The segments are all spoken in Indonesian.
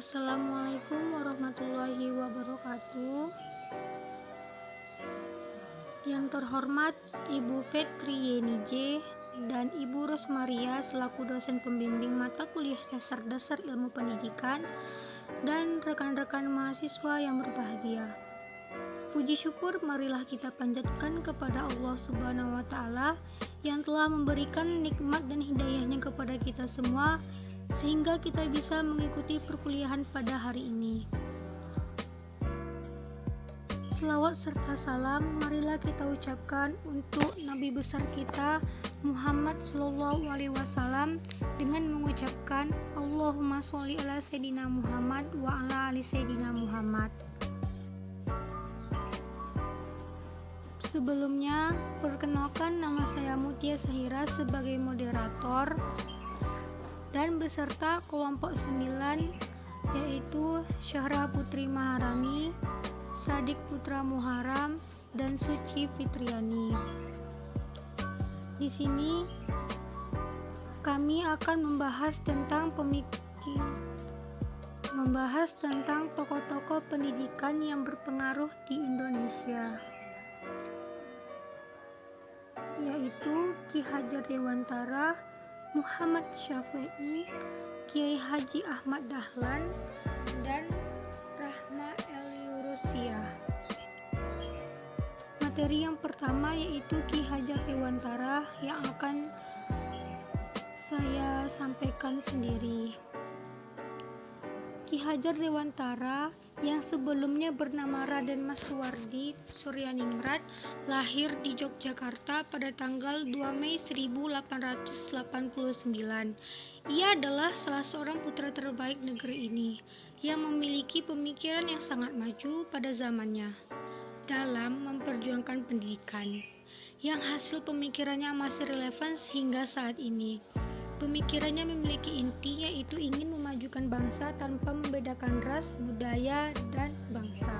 Assalamualaikum warahmatullahi wabarakatuh. Yang terhormat Ibu Fetrieni J. dan Ibu Rosmaria selaku dosen pembimbing mata kuliah dasar-dasar ilmu pendidikan dan rekan-rekan mahasiswa yang berbahagia. Puji syukur marilah kita panjatkan kepada Allah Subhanahu wa Ta'ala yang telah memberikan nikmat dan hidayahnya kepada kita semua sehingga kita bisa mengikuti perkuliahan pada hari ini. Selawat serta salam marilah kita ucapkan untuk Nabi besar kita Muhammad Sallallahu Alaihi Wasallam dengan mengucapkan Allahumma sholli ala Sayyidina Muhammad wa ala ali Sayyidina Muhammad. Sebelumnya, perkenalkan nama saya Mutia Sahira sebagai moderator dan beserta kelompok 9 yaitu Syahra Putri Maharani, Sadik Putra Muharam, dan Suci Fitriani. Di sini kami akan membahas tentang tokoh-tokoh pendidikan yang berpengaruh di Indonesia, yaitu Ki Hajar Dewantara, Muhammad Syafi'i, Kiai Haji Ahmad Dahlan, dan Rahma Elyurusiah. Materi yang pertama yaitu Ki Hajar Dewantara yang akan saya sampaikan sendiri. Ki Hajar Dewantara yang sebelumnya bernama Raden Mas Suwardi Suryaningrat lahir di Yogyakarta pada tanggal 2 Mei 1889. Ia adalah salah seorang putra terbaik negeri ini yang memiliki pemikiran yang sangat maju pada zamannya dalam memperjuangkan pendidikan, yang hasil pemikirannya masih relevan hingga saat ini. Pemikirannya memiliki inti yaitu ingin memajukan bangsa tanpa membedakan ras, budaya, dan bangsa.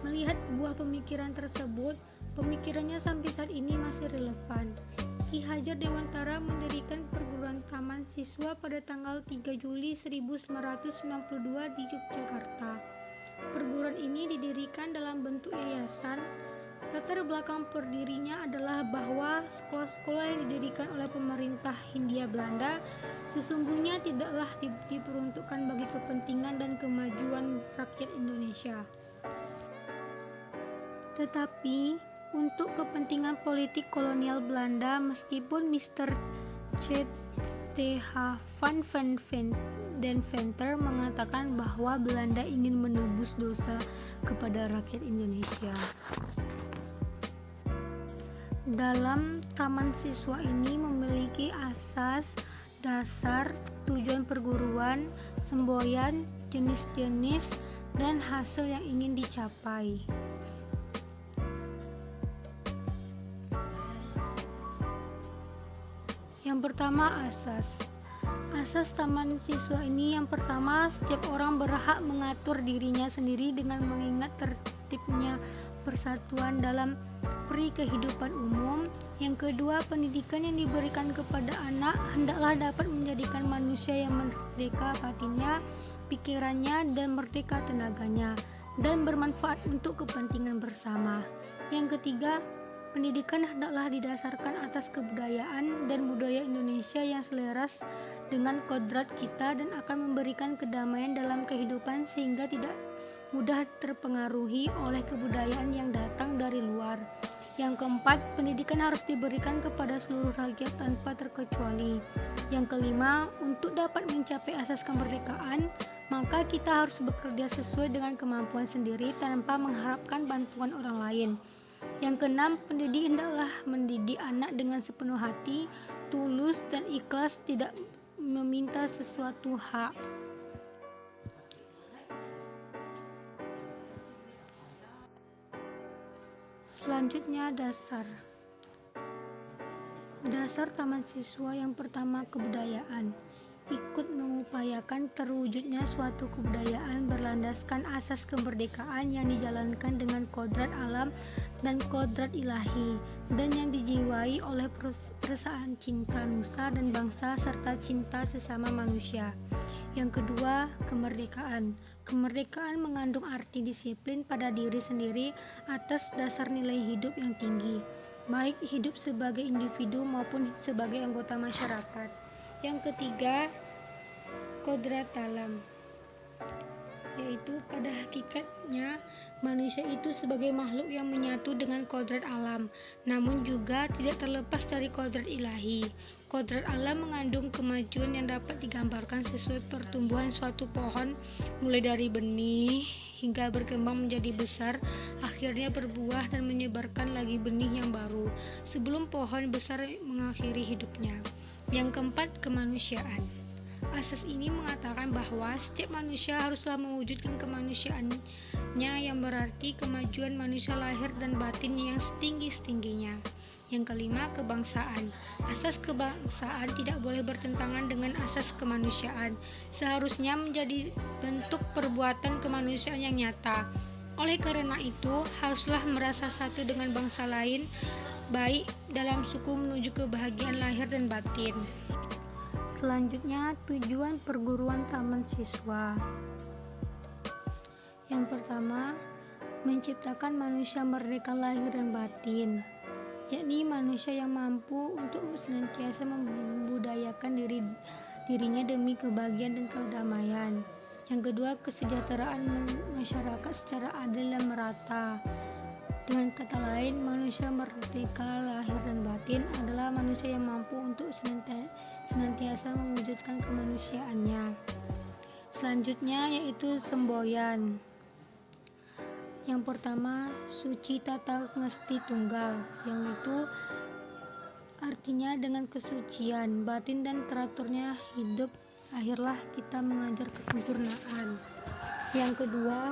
Melihat buah pemikiran tersebut, pemikirannya sampai saat ini masih relevan. Ki Hajar Dewantara mendirikan perguruan taman siswa pada tanggal 3 Juli 1992 di Yogyakarta. Perguruan ini didirikan dalam bentuk yayasan. Latar belakang pendirinya adalah bahwa sekolah-sekolah yang didirikan oleh pemerintah Hindia Belanda sesungguhnya tidaklah diperuntukkan bagi kepentingan dan kemajuan rakyat Indonesia, tetapi untuk kepentingan politik kolonial Belanda, meskipun Mr. C.Th. van Deventer mengatakan bahwa Belanda ingin menebus dosa kepada rakyat Indonesia. Dalam taman siswa ini memiliki asas dasar, tujuan perguruan, semboyan, jenis-jenis, dan hasil yang ingin dicapai. Yang pertama, asas. Asas taman siswa ini yang pertama, setiap orang berhak mengatur dirinya sendiri dengan mengingat tertibnya persatuan dalam peri kehidupan umum. Yang kedua, pendidikan yang diberikan kepada anak hendaklah dapat menjadikan manusia yang merdeka batinnya, pikirannya, dan merdeka tenaganya, dan bermanfaat untuk kepentingan bersama. Yang ketiga, pendidikan hendaklah didasarkan atas kebudayaan dan budaya Indonesia yang selaras dengan kodrat kita dan akan memberikan kedamaian dalam kehidupan sehingga tidak mudah terpengaruhi oleh kebudayaan yang datang dari luar. Yang keempat, pendidikan harus diberikan kepada seluruh rakyat tanpa terkecuali. Yang kelima, untuk dapat mencapai asas kemerdekaan, maka kita harus bekerja sesuai dengan kemampuan sendiri tanpa mengharapkan bantuan orang lain. Yang keenam, pendidik hendaklah mendidik anak dengan sepenuh hati, tulus dan ikhlas, tidak meminta sesuatu hak. Selanjutnya, dasar taman siswa yang pertama, kebudayaan. Ikut mengupayakan terwujudnya suatu kebudayaan berlandaskan asas kemerdekaan yang dijalankan dengan kodrat alam dan kodrat ilahi, dan yang dijiwai oleh perasaan cinta nusa dan bangsa serta cinta sesama manusia. Yang kedua, kemerdekaan. Kemerdekaan mengandung arti disiplin pada diri sendiri atas dasar nilai hidup yang tinggi, baik hidup sebagai individu maupun sebagai anggota masyarakat. Yang ketiga, kodrat alam, yaitu pada hakikatnya manusia itu sebagai makhluk yang menyatu dengan kodrat alam, namun juga tidak terlepas dari kodrat ilahi. Kodrat alam mengandung kemajuan yang dapat digambarkan sesuai pertumbuhan suatu pohon, mulai dari benih hingga berkembang menjadi besar, akhirnya berbuah dan menyebarkan lagi benih yang baru, sebelum pohon besar mengakhiri hidupnya. Yang keempat, kemanusiaan. Asas ini mengatakan bahwa setiap manusia haruslah mewujudkan kemanusiaannya, yang berarti kemajuan manusia lahir dan batin yang setinggi-tingginya. Yang kelima, kebangsaan. Asas kebangsaan tidak boleh bertentangan dengan asas kemanusiaan. Seharusnya menjadi bentuk perbuatan kemanusiaan yang nyata. Oleh karena itu, haruslah merasa satu dengan bangsa lain, baik dalam suku menuju kebahagiaan lahir dan batin. Selanjutnya, tujuan perguruan taman siswa. Yang pertama, menciptakan manusia merdeka lahir dan batin, yakni manusia yang mampu untuk senantiasa membudayakan dirinya demi kebahagiaan dan kedamaian. Yang kedua, kesejahteraan masyarakat secara adil dan merata. Dengan kata lain, manusia merdeka lahir dan batin adalah manusia yang mampu untuk senantiasa mewujudkan kemanusiaannya. Selanjutnya yaitu semboyan. Yang pertama, suci tata ngesti tunggal, yang itu artinya dengan kesucian batin dan teraturnya hidup, akhirlah kita mengajar kesempurnaan. Yang kedua,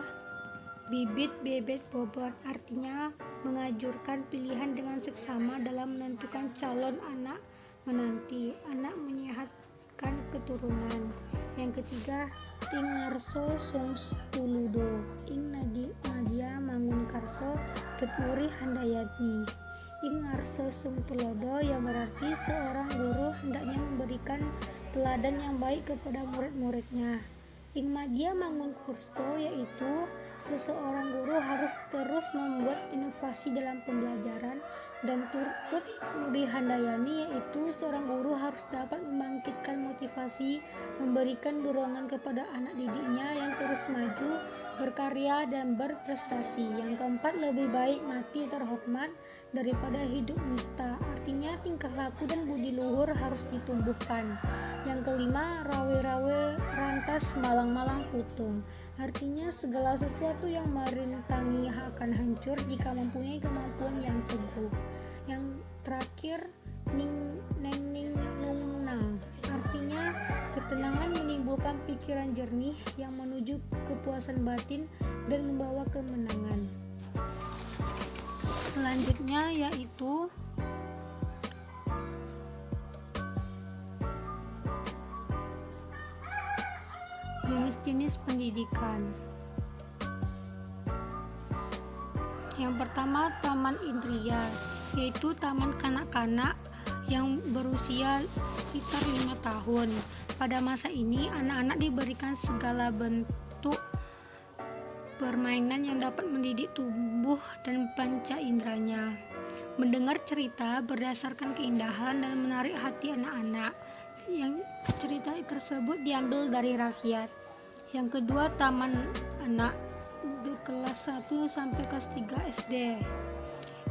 bibit bebet bobot, artinya mengajurkan pilihan dengan seksama dalam menentukan calon anak menanti, anak menyehatkan keturunan. Yang ketiga, ing ngarso song tuludo, ing nadia mangun karso tuturi handayati. Ing ngarso sung tulodo, yang berarti seorang guru hendaknya memberikan teladan yang baik kepada murid-muridnya. Ing madia mangun kurso, yaitu seseorang guru harus terus membuat inovasi dalam pembelajaran, dan turtut Uri Handayani, yaitu seorang guru harus dapat membangkitkan motivasi, memberikan dorongan kepada anak didiknya yang terus maju, berkarya, dan berprestasi. Yang keempat, lebih baik mati terhormat daripada hidup nista, artinya tingkah laku dan budi luhur harus ditumbuhkan. Yang kelima, rawe-rawe rantas malang-malang putung, artinya segala sesuatu yang merintangi akan hancur jika mempunyai kemampuan yang teguh. Yang terakhir, ning nung nang, artinya ketenangan menimbulkan pikiran jernih yang menuju kepuasan batin dan membawa kemenangan. Selanjutnya yaitu jenis-jenis pendidikan. Yang pertama, taman indria, yaitu taman kanak-kanak yang berusia sekitar 5 tahun. Pada masa ini, anak-anak diberikan segala bentuk permainan yang dapat mendidik tubuh dan panca inderanya. Mendengar cerita berdasarkan keindahan dan menarik hati anak-anak, yang cerita tersebut diambil dari rakyat. Yang kedua, taman anak di kelas 1 sampai kelas 3 SD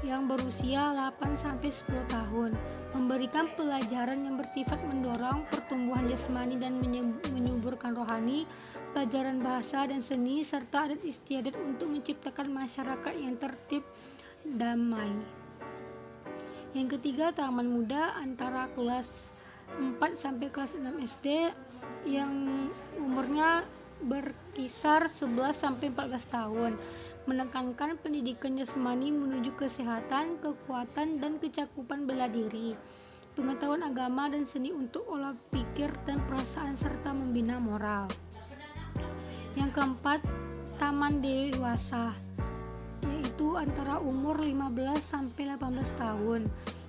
yang berusia 8 sampai 10 tahun, memberikan pelajaran yang bersifat mendorong pertumbuhan jasmani dan menyuburkan rohani, pelajaran bahasa dan seni, serta adat istiadat untuk menciptakan masyarakat yang tertib, damai. Yang ketiga, taman muda antara kelas 4 sampai kelas 6 SD yang umurnya berkisar 11 sampai 14 tahun, menekankan pendidikan jasmani menuju kesehatan, kekuatan, dan kecakupan bela diri, pengetahuan agama dan seni untuk olah pikir dan perasaan, serta membina moral. Yang keempat, taman dewasa, yaitu antara umur 15 sampai 18 tahun,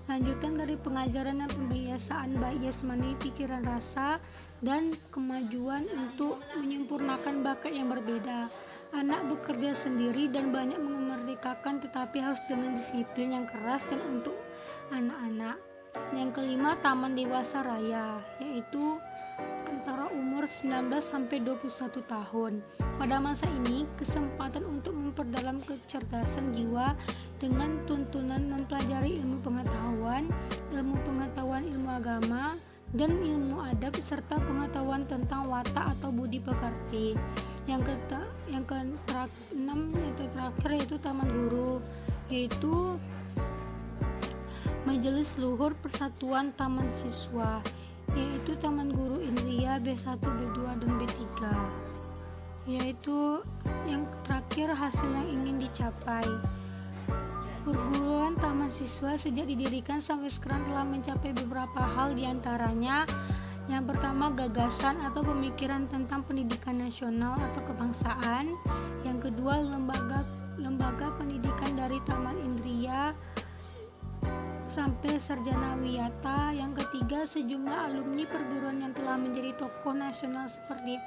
lanjutan dari pengajaran dan pembiasaan baik jasmani, pikiran, rasa, dan kemajuan untuk menyempurnakan bakat yang berbeda. Anak bekerja sendiri dan banyak memerdekakan, tetapi harus dengan disiplin yang keras dan untuk anak-anak. Yang kelima, taman dewasa raya, yaitu antara umur 19 sampai 21 tahun. Pada masa ini, kesempatan untuk memperdalam kecerdasan jiwa dengan tuntunan mempelajari ilmu pengetahuan, ilmu agama, dan ilmu adab serta pengetahuan tentang watak atau budi pekerti. Yang terakhir yaitu taman guru, yaitu Majelis Luhur Persatuan Taman Siswa, yaitu Taman Guru Indria B1, B2, dan B3. Yaitu yang terakhir hasil yang ingin dicapai. Perguruan Taman Siswa sejak didirikan sampai sekarang telah mencapai beberapa hal, diantaranya yang pertama, gagasan atau pemikiran tentang pendidikan nasional atau kebangsaan. Yang kedua, lembaga pendidikan dari Taman Indria sampai sarjana wiyata. Yang ketiga, sejumlah alumni perguruan yang telah menjadi tokoh nasional seperti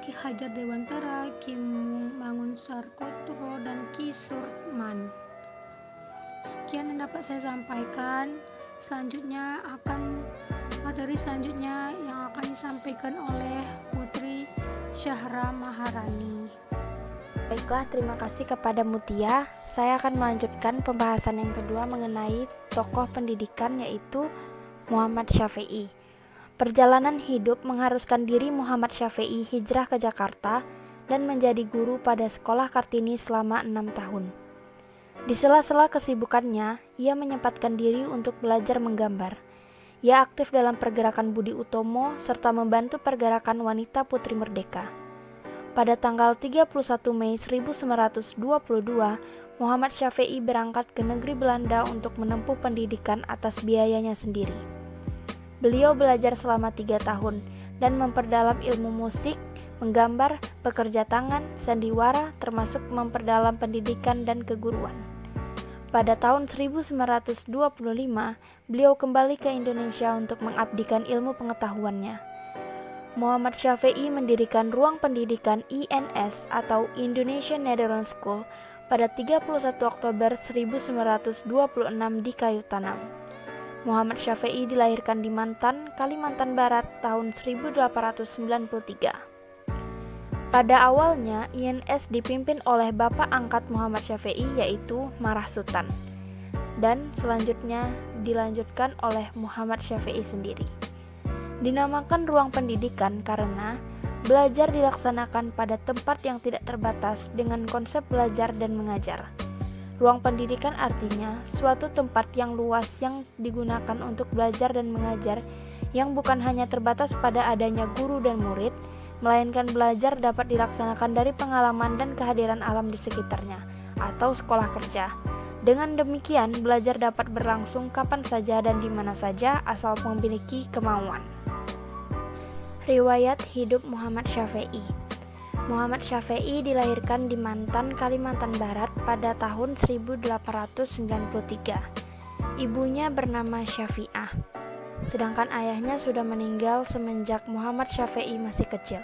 Ki Hajar Dewantara, Ki Mangunsarkotro, dan Ki Surman. Sekian yang dapat saya sampaikan. Materi selanjutnya yang akan disampaikan oleh Putri Syahra Maharani. Baiklah, terima kasih kepada Mutia. Saya akan melanjutkan pembahasan yang kedua mengenai tokoh pendidikan, yaitu Muhammad Syafi'i. Perjalanan hidup mengharuskan diri Muhammad Syafi'i hijrah ke Jakarta dan menjadi guru pada sekolah Kartini selama 6 tahun. Di sela-sela kesibukannya, ia menyempatkan diri untuk belajar menggambar. Ia aktif dalam pergerakan Budi Utomo serta membantu pergerakan wanita Putri Merdeka. Pada tanggal 31 Mei 1922, Muhammad Syafi'i berangkat ke negeri Belanda untuk menempuh pendidikan atas biayanya sendiri. Beliau belajar selama 3 tahun dan memperdalam ilmu musik, menggambar, bekerja tangan, sandiwara, termasuk memperdalam pendidikan dan keguruan. Pada tahun 1925, beliau kembali ke Indonesia untuk mengabdikan ilmu pengetahuannya. Muhammad Syafi'i mendirikan ruang pendidikan INS atau Indonesian Netherlands School pada 31 Oktober 1926 di Kayu Tanam. Muhammad Syafi'i dilahirkan di Mantan, Kalimantan Barat tahun 1893. Pada awalnya, INS dipimpin oleh bapak angkat Muhammad Syafi'i, yaitu Marah Sutan, dan selanjutnya dilanjutkan oleh Muhammad Syafi'i sendiri. Dinamakan ruang pendidikan karena belajar dilaksanakan pada tempat yang tidak terbatas dengan konsep belajar dan mengajar. Ruang pendidikan artinya suatu tempat yang luas yang digunakan untuk belajar dan mengajar, yang bukan hanya terbatas pada adanya guru dan murid, melainkan belajar dapat dilaksanakan dari pengalaman dan kehadiran alam di sekitarnya, atau sekolah kerja. Dengan demikian, belajar dapat berlangsung kapan saja dan di mana saja asal memiliki kemauan. Riwayat hidup Muhammad Syafi'i. Muhammad Syafi'i dilahirkan di Mantan, Kalimantan Barat pada tahun 1893. Ibunya bernama Syafi'ah, sedangkan ayahnya sudah meninggal semenjak Muhammad Syafi'i masih kecil.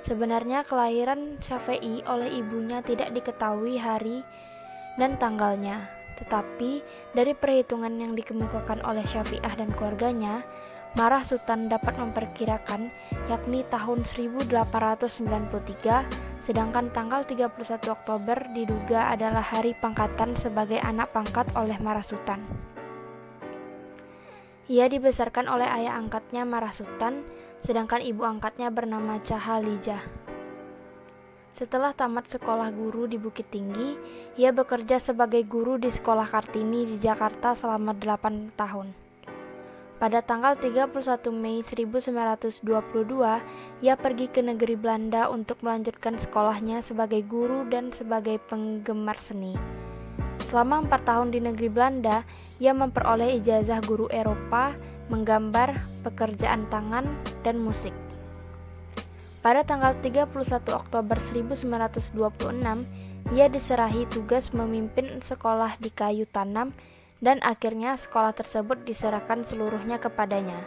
Sebenarnya kelahiran Syafi'i oleh ibunya tidak diketahui hari dan tanggalnya, tetapi dari perhitungan yang dikemukakan oleh Syafi'ah dan keluarganya, Marah Sutan dapat memperkirakan yakni tahun 1893, sedangkan tanggal 31 Oktober diduga adalah hari pangkatan sebagai anak pangkat oleh Marah Sutan. Ia dibesarkan oleh ayah angkatnya Marah Sutan, sedangkan ibu angkatnya bernama Cahalijah. Setelah tamat sekolah guru di Bukit Tinggi, ia bekerja sebagai guru di sekolah Kartini di Jakarta selama 8 tahun. Pada tanggal 31 Mei 1922, ia pergi ke negeri Belanda untuk melanjutkan sekolahnya sebagai guru dan sebagai penggemar seni. Selama 4 tahun di negeri Belanda, ia memperoleh ijazah guru Eropa, menggambar, pekerjaan tangan, dan musik. Pada tanggal 31 Oktober 1926, ia diserahi tugas memimpin sekolah di Kayu Tanam dan akhirnya sekolah tersebut diserahkan seluruhnya kepadanya.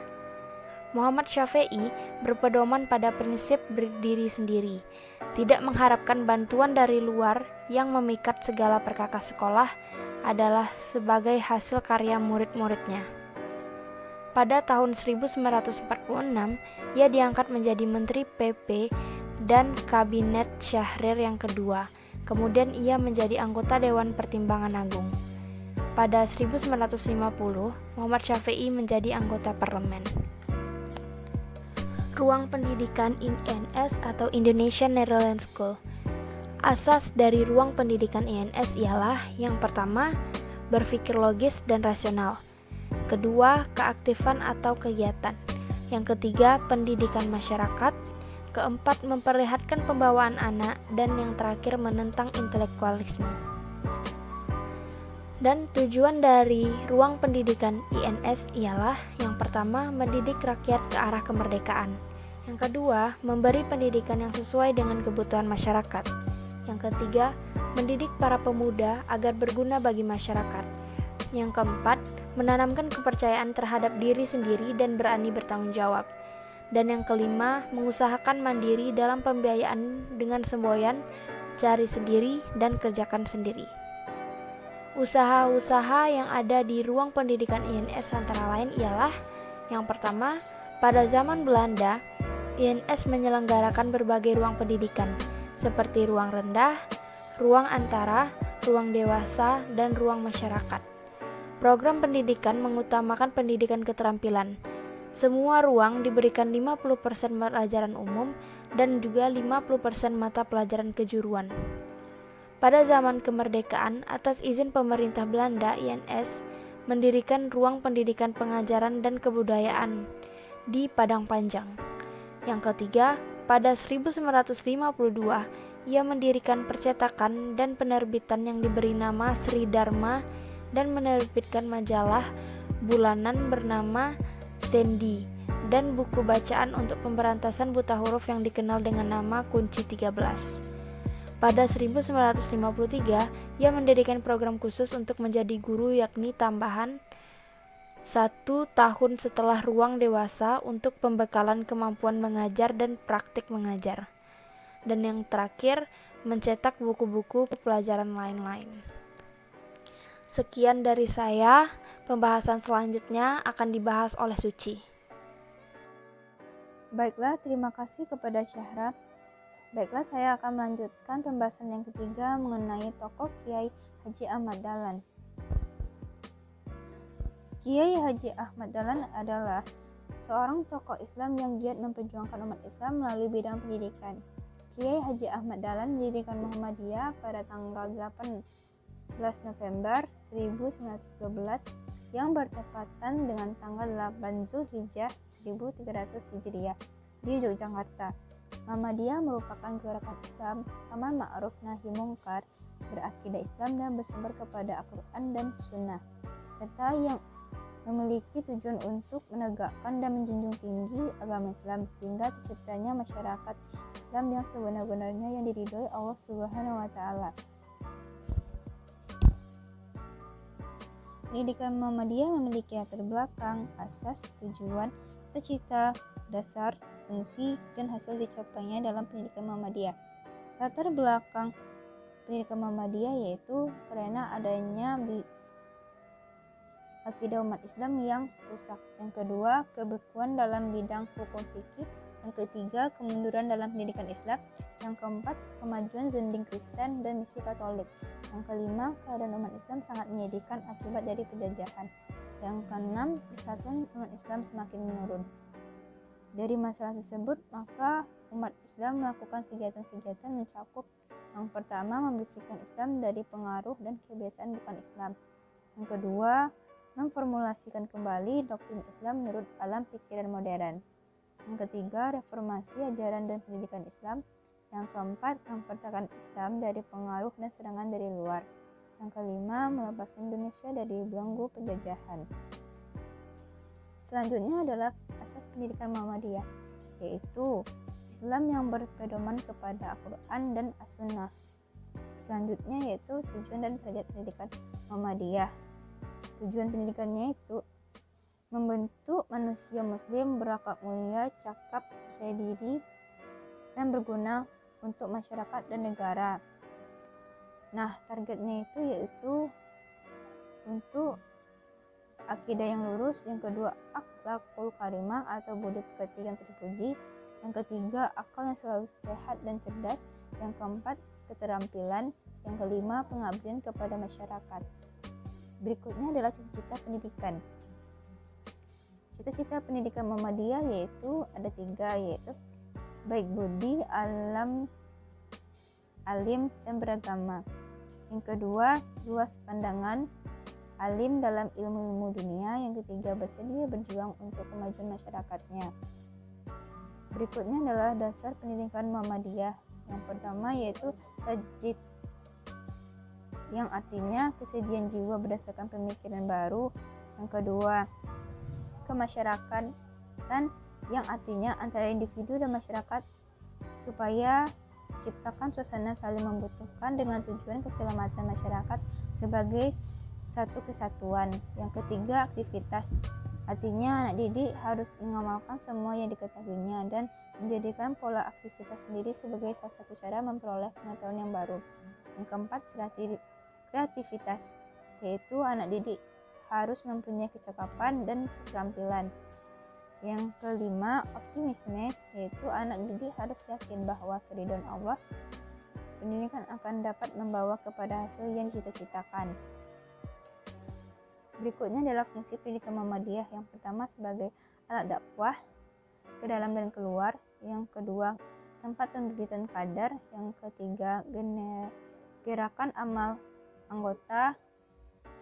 Muhammad Syafi'i berpedoman pada prinsip berdiri sendiri, tidak mengharapkan bantuan dari luar yang memikat segala perkakas sekolah adalah sebagai hasil karya murid-muridnya. Pada tahun 1946, ia diangkat menjadi Menteri PP dan Kabinet Syahrir yang kedua. Kemudian ia menjadi anggota Dewan Pertimbangan Agung. Pada 1950, Muhammad Syafi'i menjadi anggota parlemen. Ruang pendidikan INS atau Indonesian Netherlands School. Asas dari ruang pendidikan INS ialah yang pertama, berpikir logis dan rasional. Kedua, keaktifan atau kegiatan. Yang ketiga, pendidikan masyarakat. Keempat, memperlihatkan pembawaan anak. Dan yang terakhir, menentang intelektualisme. Dan tujuan dari ruang pendidikan INS ialah yang pertama, mendidik rakyat ke arah kemerdekaan. Yang kedua, memberi pendidikan yang sesuai dengan kebutuhan masyarakat. Yang ketiga, mendidik para pemuda agar berguna bagi masyarakat. Yang keempat, menanamkan kepercayaan terhadap diri sendiri dan berani bertanggung jawab. Dan yang kelima, mengusahakan mandiri dalam pembiayaan dengan semboyan, cari sendiri dan kerjakan sendiri. Usaha-usaha yang ada di ruang pendidikan INS antara lain ialah yang pertama, pada zaman Belanda, INS menyelenggarakan berbagai ruang pendidikan seperti ruang rendah, ruang antara, ruang dewasa, dan ruang masyarakat. Program pendidikan mengutamakan pendidikan keterampilan. Semua ruang diberikan 50% pelajaran umum dan juga 50% mata pelajaran kejuruan. Pada zaman kemerdekaan, atas izin pemerintah Belanda, INS mendirikan ruang pendidikan pengajaran dan kebudayaan di Padang Panjang. Yang ketiga, pada 1952, ia mendirikan percetakan dan penerbitan yang diberi nama Sri Dharma dan menerbitkan majalah bulanan bernama Sendi dan buku bacaan untuk pemberantasan buta huruf yang dikenal dengan nama Kunci 13. Pada 1953, ia mendirikan program khusus untuk menjadi guru yakni tambahan 1 tahun setelah ruang dewasa untuk pembekalan kemampuan mengajar dan praktik mengajar. Dan yang terakhir, mencetak buku-buku pelajaran lain-lain. Sekian dari saya, pembahasan selanjutnya akan dibahas oleh Suci. Baiklah, terima kasih kepada Syahra. Baiklah, saya akan melanjutkan pembahasan yang ketiga mengenai tokoh Kiai Haji Ahmad Dahlan. Kiai Haji Ahmad Dahlan adalah seorang tokoh Islam yang giat memperjuangkan umat Islam melalui bidang pendidikan. Kiai Haji Ahmad Dahlan mendirikan Muhammadiyah pada tanggal 18 November 1912 yang bertepatan dengan tanggal 8 Zulhijjah 1300 Hijriah di Yogyakarta. Muhammadiyah merupakan gerakan Islam amar ma'ruf nahi mungkar, berakidah Islam dan bersumber kepada Al-Quran dan Sunnah, serta yang memiliki tujuan untuk menegakkan dan menjunjung tinggi agama Islam sehingga terciptanya masyarakat Islam yang sebenar-benarnya yang diridhoi Allah Subhanahu wa Ta'ala. Pendidikan Muhammadiyah memiliki latar belakang, asas, tujuan, cita-cita, dasar, fungsi, dan hasil dicapainya dalam pendidikan Muhammadiyah. Latar belakang pendidikan Muhammadiyah yaitu karena adanya akidah umat Islam yang rusak. Yang kedua, kebekuan dalam bidang hukum fikih. Yang ketiga, kemunduran dalam pendidikan Islam. Yang keempat, kemajuan zending Kristen dan misi Katolik. Yang kelima, keadaan umat Islam sangat menyedihkan akibat dari penjajahan. Yang keenam, persatuan umat Islam semakin menurun. Dari masalah tersebut, maka umat Islam melakukan kegiatan-kegiatan mencakup yang pertama, membersihkan Islam dari pengaruh dan kebiasaan bukan Islam. Yang kedua, memformulasikan kembali doktrin Islam menurut alam pikiran modern. Yang ketiga, reformasi ajaran dan pendidikan Islam. Yang keempat, mempertahankan Islam dari pengaruh dan serangan dari luar. Yang kelima, melepaskan Indonesia dari belenggu penjajahan. Selanjutnya adalah asas pendidikan Muhammadiyah, yaitu Islam yang berpedoman kepada Al-Quran dan As-Sunnah. Selanjutnya yaitu tujuan dan target pendidikan Muhammadiyah. Tujuan pendidikannya itu membentuk manusia muslim berakhlak mulia, cakap, percaya diri, dan berguna untuk masyarakat dan negara. Nah, targetnya itu yaitu untuk akidah yang lurus, yang kedua akhlakul karimah atau budi pekerti yang terpuji, yang ketiga akal yang selalu sehat dan cerdas, yang keempat keterampilan, yang kelima pengabdian kepada masyarakat. Berikutnya adalah cita-cita pendidikan. Cita-cita pendidikan Muhammadiyah yaitu ada 3, yaitu baik budi, alim dan beragama. Yang kedua, luas pandangan, alim dalam ilmu-ilmu dunia. Yang ketiga, bersedia berjuang untuk kemajuan masyarakatnya. Berikutnya adalah dasar pendidikan Muhammadiyah. Yang pertama yaitu tajdid, yang artinya kesediaan jiwa berdasarkan pemikiran baru. Yang kedua, kemasyarakatan, yang artinya antara individu dan masyarakat supaya ciptakan suasana saling membutuhkan dengan tujuan keselamatan masyarakat sebagai satu kesatuan. Yang ketiga, aktivitas, artinya anak didik harus mengamalkan semua yang diketahuinya dan menjadikan pola aktivitas sendiri sebagai salah satu cara memperoleh pengetahuan yang baru. Yang keempat, kreativitas, yaitu anak didik harus mempunyai kecakapan dan keterampilan. Yang kelima, optimisme, yaitu anak didik harus yakin bahwa keridhaan Allah pendidikan akan dapat membawa kepada hasil yang dicita-citakan. Berikutnya adalah fungsi pendidikan Muhammadiyah. Yang pertama sebagai alat dakwah ke dalam dan keluar. Yang kedua, tempat pembibitan kadar. Yang ketiga, gerakan amal anggota.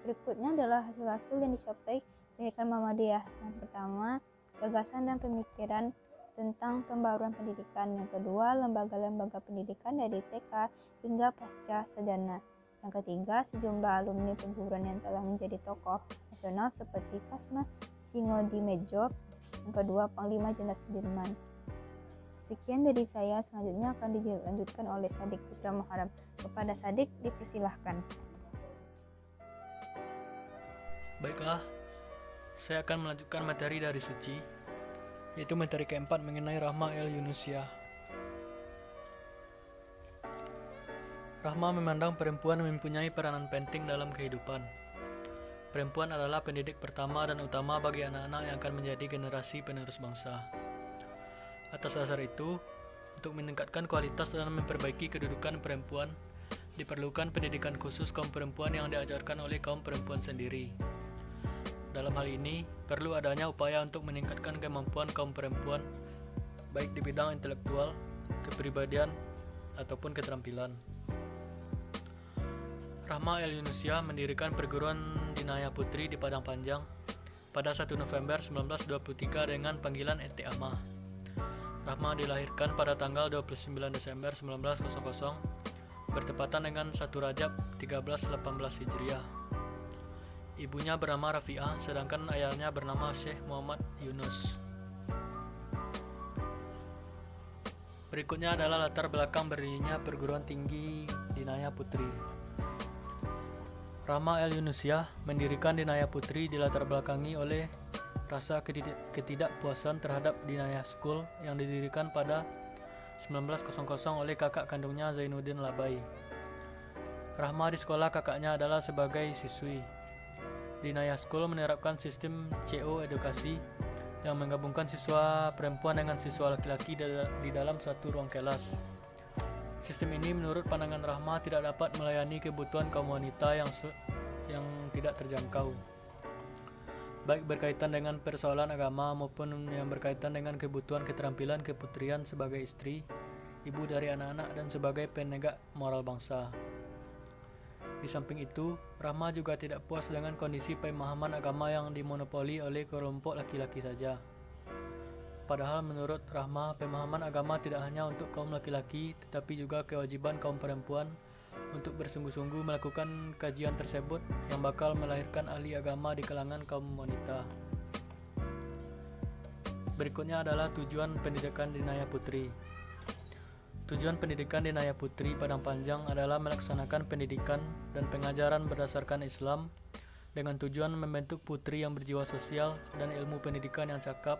Berikutnya adalah hasil-hasil yang dicapai pendidikan Muhammadiyah. Yang pertama, gagasan dan pemikiran tentang pembaruan pendidikan. Yang kedua, lembaga-lembaga pendidikan dari TK hingga pasca sarjana. Yang ketiga, sejumlah alumni perguruan yang telah menjadi tokoh nasional seperti Kasma Singodimedjo. Yang kedua, Panglima Jenderal Sudirman. Sekian dari saya, selanjutnya akan dilanjutkan oleh Sadik Putra Muharram. Kepada Sadik dipersilahkan. Baiklah, saya akan melanjutkan materi dari suci, yaitu materi keempat mengenai Rahma el-Yunusiah. Rahma memandang perempuan mempunyai peranan penting dalam kehidupan. Perempuan adalah pendidik pertama dan utama bagi anak-anak yang akan menjadi generasi penerus bangsa. Atas dasar itu, untuk meningkatkan kualitas dan memperbaiki kedudukan perempuan, diperlukan pendidikan khusus kaum perempuan yang diajarkan oleh kaum perempuan sendiri. Dalam hal ini, perlu adanya upaya untuk meningkatkan kemampuan kaum perempuan, baik di bidang intelektual, kepribadian, ataupun keterampilan. Rahma el-Yunusiah mendirikan perguruan Dinaya Putri di Padang Panjang pada 1 November 1923 dengan panggilan Ente Amah. Rahma dilahirkan pada tanggal 29 Desember 1900, bertepatan dengan 1 Rajab 1318 Hijriah. Ibunya bernama Rafi'ah, sedangkan ayahnya bernama Syekh Muhammad Yunus. Berikutnya adalah latar belakang berdirinya perguruan tinggi Dinaya Putri. Rahma el-Yunusiah mendirikan Dinaya Putri dilatar belakangi oleh rasa ketidakpuasan terhadap Dinaya School yang didirikan pada 1900 oleh kakak kandungnya Zainuddin Labai. Rahma di sekolah kakaknya adalah sebagai siswi. Dinaya School menerapkan sistem CO edukasi yang menggabungkan siswa perempuan dengan siswa laki-laki di dalam satu ruang kelas. Sistem ini menurut pandangan Rahma tidak dapat melayani kebutuhan kaum wanita yang tidak terjangkau, baik berkaitan dengan persoalan agama maupun yang berkaitan dengan kebutuhan keterampilan keputrian sebagai istri, ibu dari anak-anak, dan sebagai penegak moral bangsa. Di samping itu, Rahma juga tidak puas dengan kondisi pemahaman agama yang dimonopoli oleh kelompok laki-laki saja. Padahal menurut Rahma, pemahaman agama tidak hanya untuk kaum laki-laki, tetapi juga kewajiban kaum perempuan untuk bersungguh-sungguh melakukan kajian tersebut yang bakal melahirkan ahli agama di kalangan kaum wanita. Berikutnya adalah tujuan pendidikan Dinaya Putri. Tujuan pendidikan Dinaya Putri Padang Panjang adalah melaksanakan pendidikan dan pengajaran berdasarkan Islam dengan tujuan membentuk putri yang berjiwa sosial dan ilmu pendidikan yang cakap,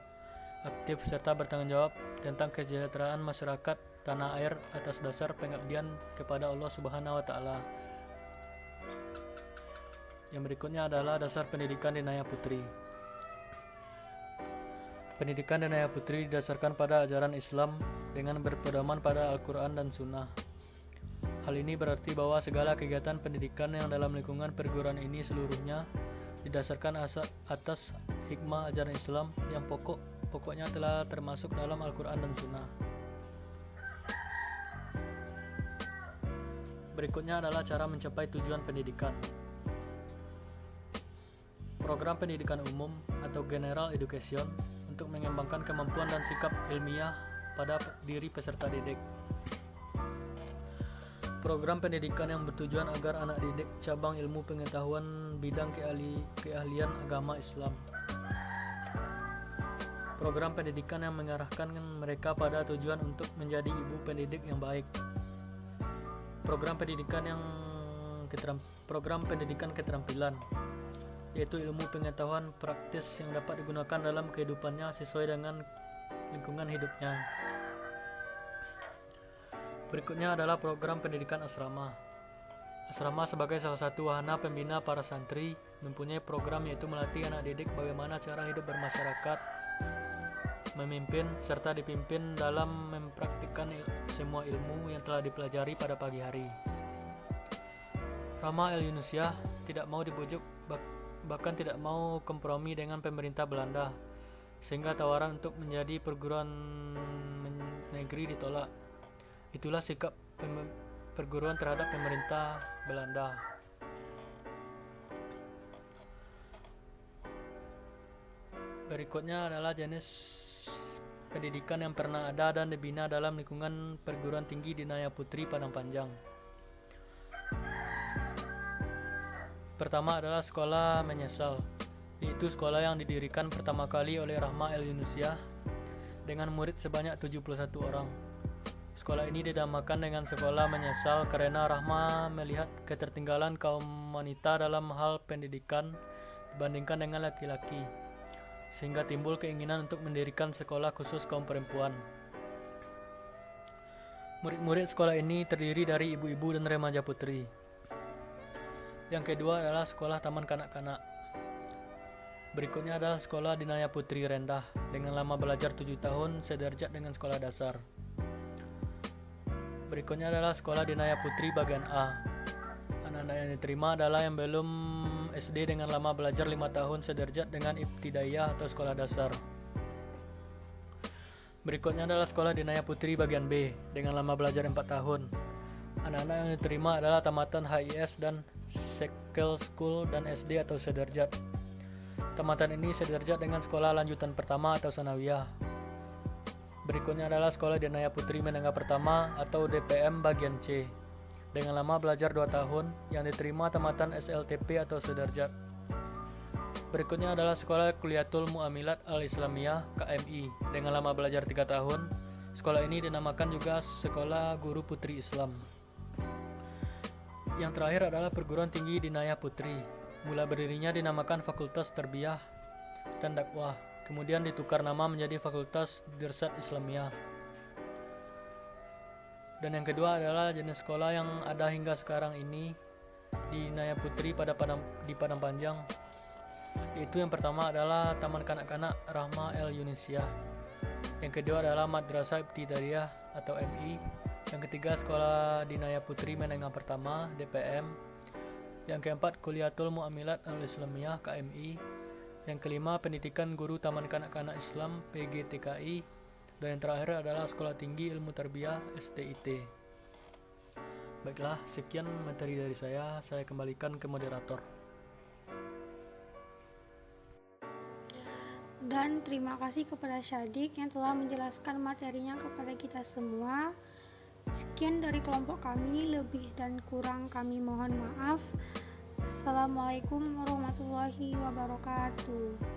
aktif, serta bertanggung jawab tentang kesejahteraan masyarakat tanah air atas dasar pengabdian kepada Allah Subhanahu wa Ta'ala. Yang berikutnya adalah dasar pendidikan Dinaya Putri. Pendidikan Dinaya Putri didasarkan pada ajaran Islam dengan berpedoman pada Al-Quran dan Sunnah. Hal ini berarti bahwa segala kegiatan pendidikan yang dalam lingkungan perguruan ini seluruhnya didasarkan atas hikmah ajaran Islam yang pokoknya telah termasuk dalam Al-Quran dan Sunnah. Berikutnya adalah cara mencapai tujuan pendidikan. Program pendidikan umum atau General Education untuk mengembangkan kemampuan dan sikap ilmiah pada diri peserta didik. Program pendidikan yang bertujuan agar anak didik cabang ilmu pengetahuan bidang keahlian agama Islam. Program pendidikan yang mengarahkan mereka pada tujuan untuk menjadi ibu pendidik yang baik. Program pendidikan keterampilan, yaitu ilmu pengetahuan praktis yang dapat digunakan dalam kehidupannya sesuai dengan lingkungan hidupnya. Berikutnya adalah program pendidikan asrama. Asrama sebagai salah satu wahana pembina para santri mempunyai program yaitu melatih anak didik bagaimana cara hidup bermasyarakat, memimpin, serta dipimpin dalam mempraktikkan semua ilmu yang telah dipelajari pada pagi hari. Rama El Yunusiah tidak mau dibujuk, bahkan tidak mau kompromi dengan pemerintah Belanda, sehingga tawaran untuk menjadi perguruan negeri ditolak. Itulah sikap perguruan terhadap pemerintah Belanda. Berikutnya adalah jenis pendidikan yang pernah ada dan dibina dalam lingkungan perguruan tinggi Dinaya Putri Padang Panjang. Pertama adalah sekolah menyesal, yaitu sekolah yang didirikan pertama kali oleh Rahma El Yunusiah dengan murid sebanyak 71 orang. Sekolah ini dinamakan dengan sekolah menyesal karena Rahma melihat ketertinggalan kaum wanita dalam hal pendidikan dibandingkan dengan laki-laki, sehingga timbul keinginan untuk mendirikan sekolah khusus kaum perempuan. Murid-murid sekolah ini terdiri dari ibu-ibu dan remaja putri. Yang kedua adalah sekolah taman kanak-kanak. Berikutnya adalah sekolah Dinaya Putri Rendah dengan lama belajar 7 tahun sederajat dengan sekolah dasar. Berikutnya adalah sekolah Dinaya Putri bagian A. Anak-anak yang diterima adalah yang belum SD dengan lama belajar 5 tahun sederajat dengan ibtidaiyah atau sekolah dasar. Berikutnya adalah sekolah Dinaya Putri bagian B dengan lama belajar 4 tahun. Anak-anak yang diterima adalah tamatan HIS dan Sekel School dan SD atau sederajat. Tamatan ini sederajat dengan sekolah lanjutan pertama atau sanawiyah. Berikutnya adalah sekolah Dinaya Putri Menengah Pertama atau DPM bagian C dengan lama belajar 2 tahun yang diterima tamatan SLTP atau sederajat. Berikutnya adalah sekolah Kuliatul Mu'amilat Al-Islamiyah KMI dengan lama belajar 3 tahun. Sekolah ini dinamakan juga Sekolah Guru Putri Islam. Yang terakhir adalah perguruan tinggi Dinaya Putri. Mula berdirinya dinamakan Fakultas Terbiyah dan Dakwah, kemudian ditukar nama menjadi Fakultas Dirsat Islamiyah. Dan yang kedua adalah jenis sekolah yang ada hingga sekarang ini di Dinaya Putri di Padang Panjang. Yaitu yang pertama adalah Taman Kanak-kanak Rahma El Yunusiah. Yang kedua adalah Madrasah Ibtidaiyah atau MI. Yang ketiga Sekolah Dinaya Putri Menengah Pertama DPM. Yang keempat Kuliatul Mu'amilat Al-Islamiyah KMI. Yang kelima Pendidikan Guru Taman Kanak-kanak Islam PGTKI. Dan yang terakhir adalah Sekolah Tinggi Ilmu Tarbiyah STIT. Baiklah, sekian materi dari saya kembalikan ke moderator. Dan terima kasih kepada Syadik yang telah menjelaskan materinya kepada kita semua. Sekian dari kelompok kami, lebih dan kurang kami mohon maaf. Assalamualaikum warahmatullahi wabarakatuh.